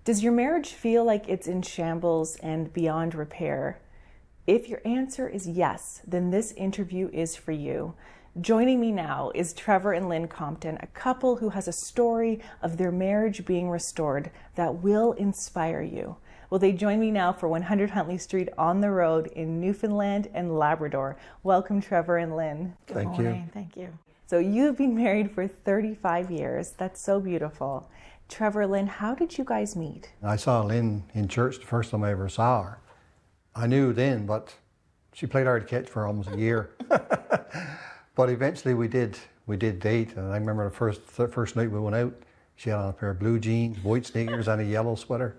Does your marriage feel like it's in shambles and beyond repair? If your answer is yes, then this interview is for you. Joining me now is Trevor and Lynn Compton, a couple who has a story of their marriage being restored that will inspire you. Well, they join me now for 100 Huntley Street on the road in Newfoundland and Labrador. Welcome, Trevor and Lynn. Thank you. Thank you. So you've been married for 35 years. That's so beautiful. Trevor, Lynn, how did you guys meet? I saw Lynn in church the first time I ever saw her. I knew then, but she played hard to catch for almost a year. But eventually we did date, and I remember the first night we went out, she had on a pair of blue jeans, white sneakers, and a yellow sweater.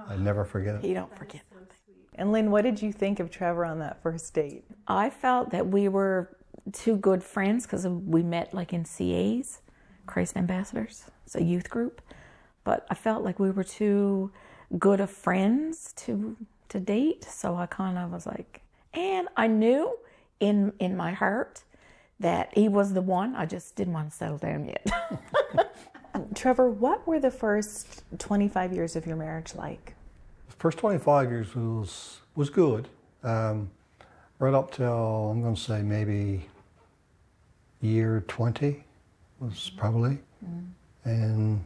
I'd never forget it. You don't forget that. And Lynn, what did you think of Trevor on that first date? I felt that we were two good friends because we met like in CAs, Christ Ambassadors. It's a youth group. But I felt like we were too good of friends to date. So I kind of was like, and I knew in my heart that he was the one. I just didn't want to settle down yet. Trevor, what were the first 25 years of your marriage like? The first 25 years was good. Right up till, I'm going to say maybe year 20 was probably. And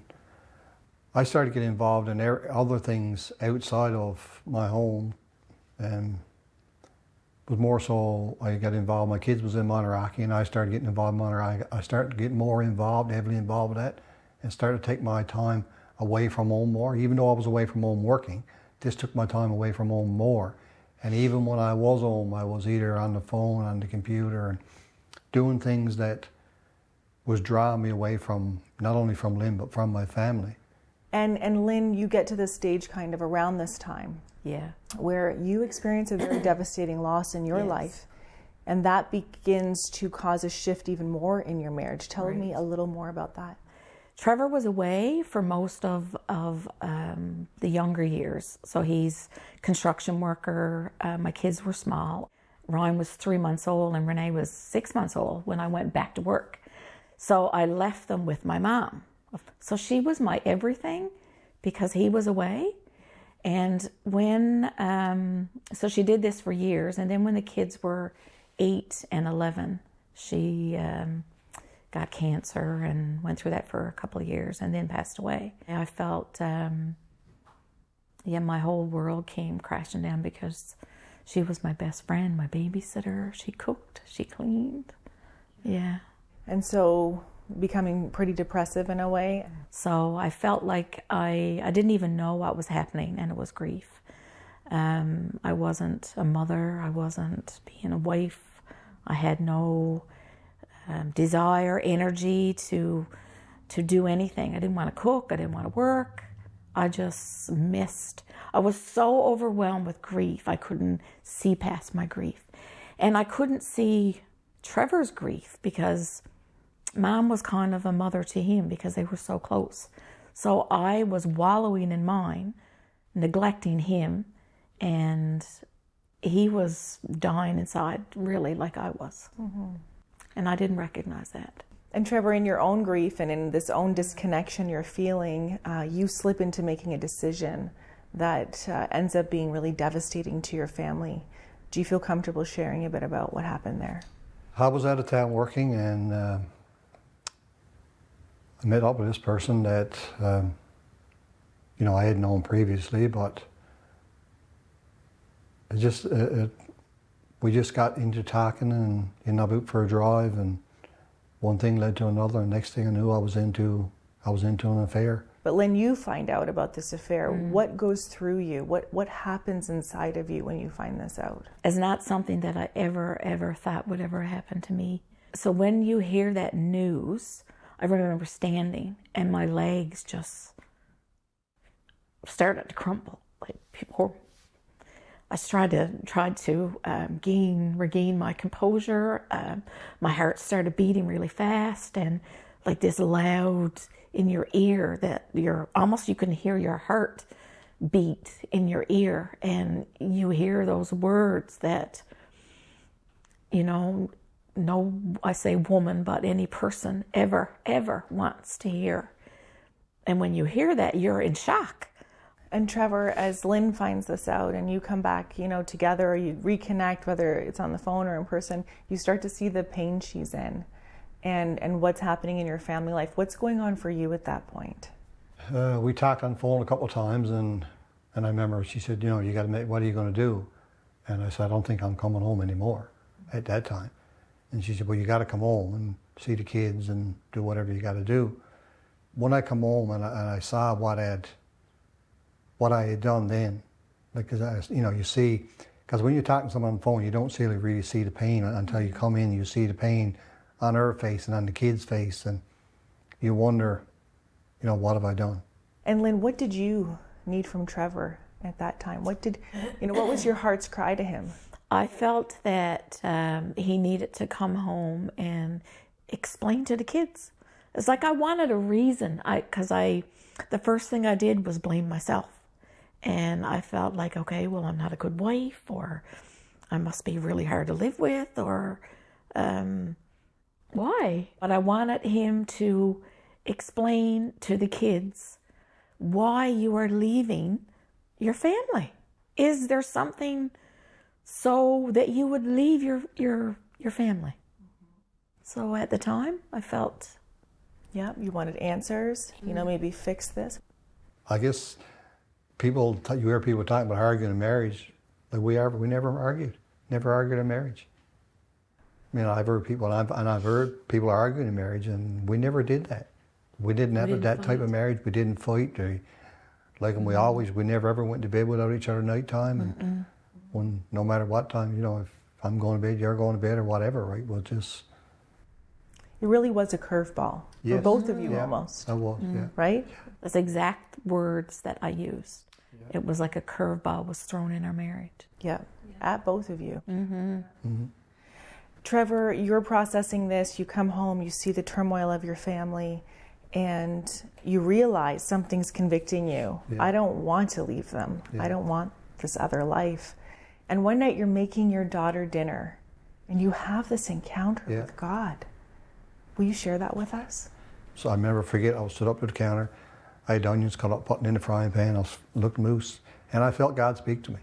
I started getting involved in other things outside of my home. And it was more so I got involved. My kids was in Monterey, and I started getting involved in Monterey. I started getting more involved, heavily involved with that, and started to take my time away from home more. Even though I was away from home working, this took my time away from home more. And even when I was home, I was either on the phone, on the computer, and doing things that was drawing me away from, not only from Lynn, but from my family. And Lynn, you get to this stage kind of around this time. Yeah. Where you experience a very devastating loss in your life. And that begins to cause a shift even more in your marriage. Tell me a little more about that. Trevor was away for most of the younger years. So he's construction worker. My kids were small. Ryan was 3 months old and Renee was 6 months old when I went back to work. So I left them with my mom. So she was my everything because he was away. And when, so she did this for years. And then when the kids were 8 and 11, she got cancer and went through that for a couple of years and then passed away. I felt, my whole world came crashing down because she was my best friend, my babysitter. She cooked, she cleaned. Yeah. And so becoming pretty depressive in a way. So I felt like I didn't even know what was happening, and it was grief. I wasn't a mother, I wasn't being a wife. I had no desire, energy to do anything. I didn't want to cook, I didn't want to work. I just missed. I was so overwhelmed with grief, I couldn't see past my grief. And I couldn't see Trevor's grief because Mom was kind of a mother to him because they were so close. So I was wallowing in mine, neglecting him, and he was dying inside really like I was. And I didn't recognize that. And Trevor, in your own grief and in this own disconnection you're feeling, you slip into making a decision that ends up being really devastating to your family. Do you feel comfortable sharing a bit about what happened there? I was out of town working, and I met up with this person that, I had known previously, but we just got into talking and out for a drive, and one thing led to another, and next thing I knew I was into an affair. But Lynn, you find out about this affair. What goes through you? What happens inside of you when you find this out? It's not something that I ever thought would ever happen to me. So when you hear that news, I remember standing and my legs just started to crumble. Like people, I tried to regain my composure. My heart started beating really fast, and like this loud in your ear that you can hear your heart beat in your ear, and you hear those words that, no, I say woman, but any person ever wants to hear. And when you hear that, you're in shock. And Trevor, as Lynn finds this out and you come back, you know, together, or you reconnect, whether it's on the phone or in person, you start to see the pain she's in and what's happening in your family life. What's going on for you at that point? We talked on the phone a couple of times, and I remember she said, you know, you got to make, what are you going to do? And I said, I don't think I'm coming home anymore at that time. And she said, well, you got to come home and see the kids and do whatever you got to do. When I come home and I saw what I had done then, because you know, you see, because when you're talking to someone on the phone, you don't really see the pain until you come in. You see the pain on her face and on the kid's face, and you wonder, you know, what have I done? And Lynn, what did you need from Trevor at that time? What was your heart's cry to him? I felt that he needed to come home and explain to the kids. It's like I wanted a reason, because the first thing I did was blame myself. And I felt like, okay, well, I'm not a good wife, or I must be really hard to live with, or why? But I wanted him to explain to the kids why you are leaving your family. Is there something so that you would leave your family? So at the time, I felt... Yeah, you wanted answers, you know, maybe fix this. I guess you hear people talking about arguing in marriage, like we never argued in marriage. I mean, I've heard people, and I've heard people arguing in marriage, and we never did that. We didn't have that type of marriage. We didn't fight. We never ever went to bed without each other at night time, and when, no matter what time, you know, if I'm going to bed, you're going to bed, or whatever, right? We'll just... It really was a curveball for both of you, almost. It was, yeah. Right? That's exact words that I used. Yeah. It was like a curveball was thrown in our marriage. Yeah, at both of you. Trevor, you're processing this. You come home, you see the turmoil of your family, and you realize something's convicting you. Yeah. I don't want to leave them. Yeah. I don't want this other life. And one night you're making your daughter dinner, and you have this encounter with God. Will you share that with us? So I never forget, I was stood up at the counter. I had onions cut up, putting in the frying pan. I was looking loose, and I felt God speak to me.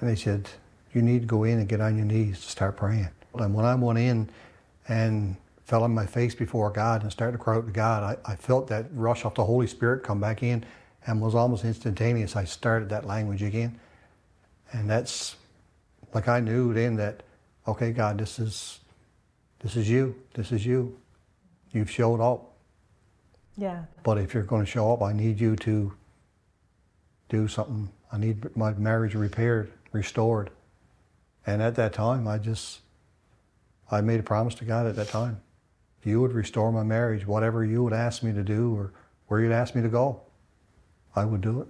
And they said, you need to go in and get on your knees to start praying. And when I went in and fell on my face before God and started to cry out to God, I felt that rush of the Holy Spirit come back in, and was almost instantaneous. I started that language again. And that's, like, I knew then that, okay, God, this is you. This is you. You've showed up. Yeah. But if you're going to show up, I need you to do something. I need my marriage repaired, restored. And at that time, I made a promise to God at that time. If you would restore my marriage, whatever you would ask me to do or where you'd ask me to go, I would do it.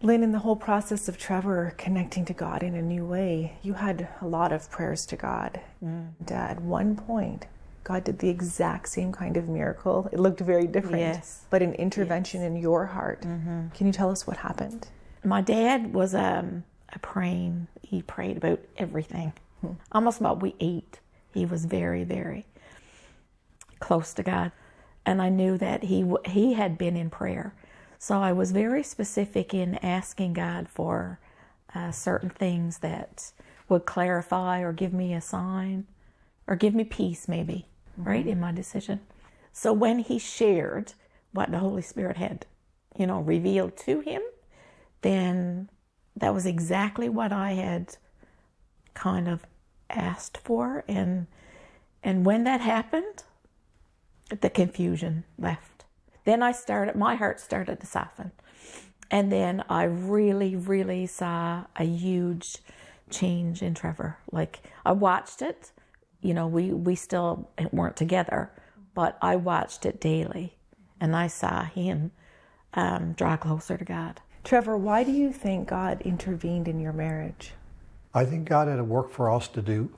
Lynn, in the whole process of Trevor connecting to God in a new way, you had a lot of prayers to God. And at one point, God did the exact same kind of miracle. It looked very different, but an intervention in your heart. Can you tell us what happened? My dad was a praying. He prayed about everything, almost about we ate. He was very, very close to God. And I knew that he had been in prayer. So I was very specific in asking God for certain things that would clarify or give me a sign or give me peace maybe, right, in my decision. So when he shared what the Holy Spirit had, revealed to him, then that was exactly what I had kind of asked for. And when that happened, the confusion left. Then my heart started to soften. And then I really, really saw a huge change in Trevor. Like, I watched it, we still weren't together, but I watched it daily. And I saw him draw closer to God. Trevor, why do you think God intervened in your marriage? I think God had a work for us to do.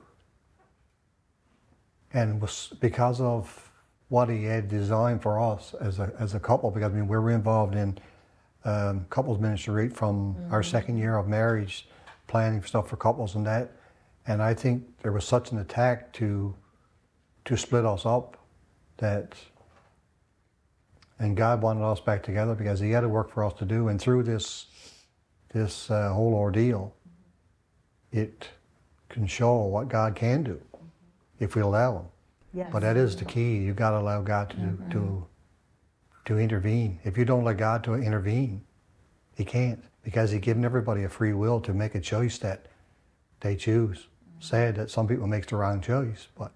And it was because of what he had designed for us as a couple, because we were involved in couples ministry right from our second year of marriage, planning stuff for couples and that. And I think there was such an attack to split us up that And God wanted us back together because He had a work for us to do. And through this whole ordeal, it can show what God can do if we allow Him. Yes. But that is the key. You've got to allow God to intervene. If you don't let God to intervene, He can't, because He's given everybody a free will to make a choice that they choose. Sad that some people make the wrong choice, but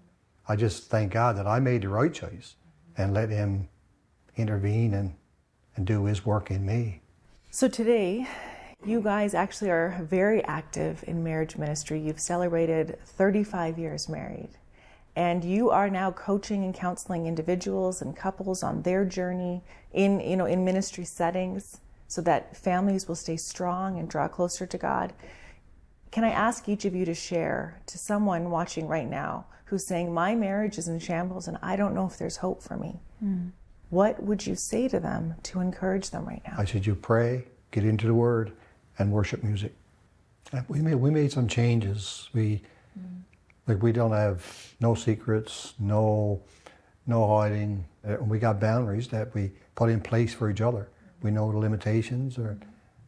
I just thank God that I made the right choice and let Him intervene and do His work in me. So today, you guys actually are very active in marriage ministry. You've celebrated 35 years married, and you are now coaching and counseling individuals and couples on their journey in ministry settings so that families will stay strong and draw closer to God. Can I ask each of you to share to someone watching right now who's saying, my marriage is in shambles and I don't know if there's hope for me? What would you say to them to encourage them right now? I said, you pray, get into the Word, and worship music. And we made some changes. We don't have no secrets, no hiding. We got boundaries that we put in place for each other. We know the limitations,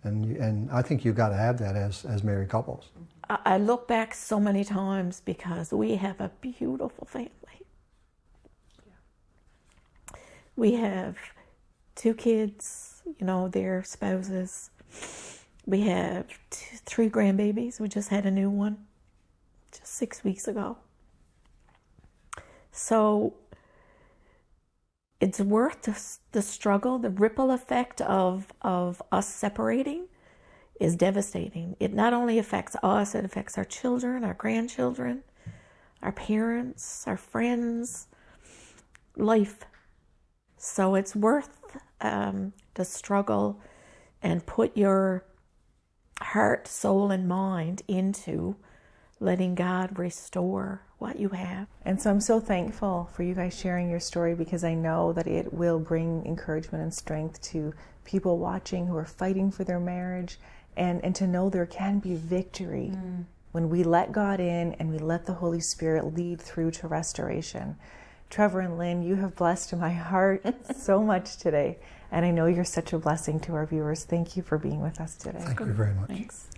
and I think you've got to have that as married couples. I look back so many times because we have a beautiful family. We have 2 kids, their spouses. We have 3 grandbabies. We just had a new one just 6 weeks ago. So it's worth the struggle. The ripple effect of us separating is devastating. It not only affects us, it affects our children, our grandchildren, our parents, our friends, life. So it's worth the struggle and put your heart, soul, and mind into letting God restore what you have. And so I'm so thankful for you guys sharing your story, because I know that it will bring encouragement and strength to people watching who are fighting for their marriage, and to know there can be victory when we let God in and we let the Holy Spirit lead through to restoration. Trevor and Lynn, you have blessed my heart so much today, and I know you're such a blessing to our viewers. Thank you for being with us today. Thank you very much. Thanks.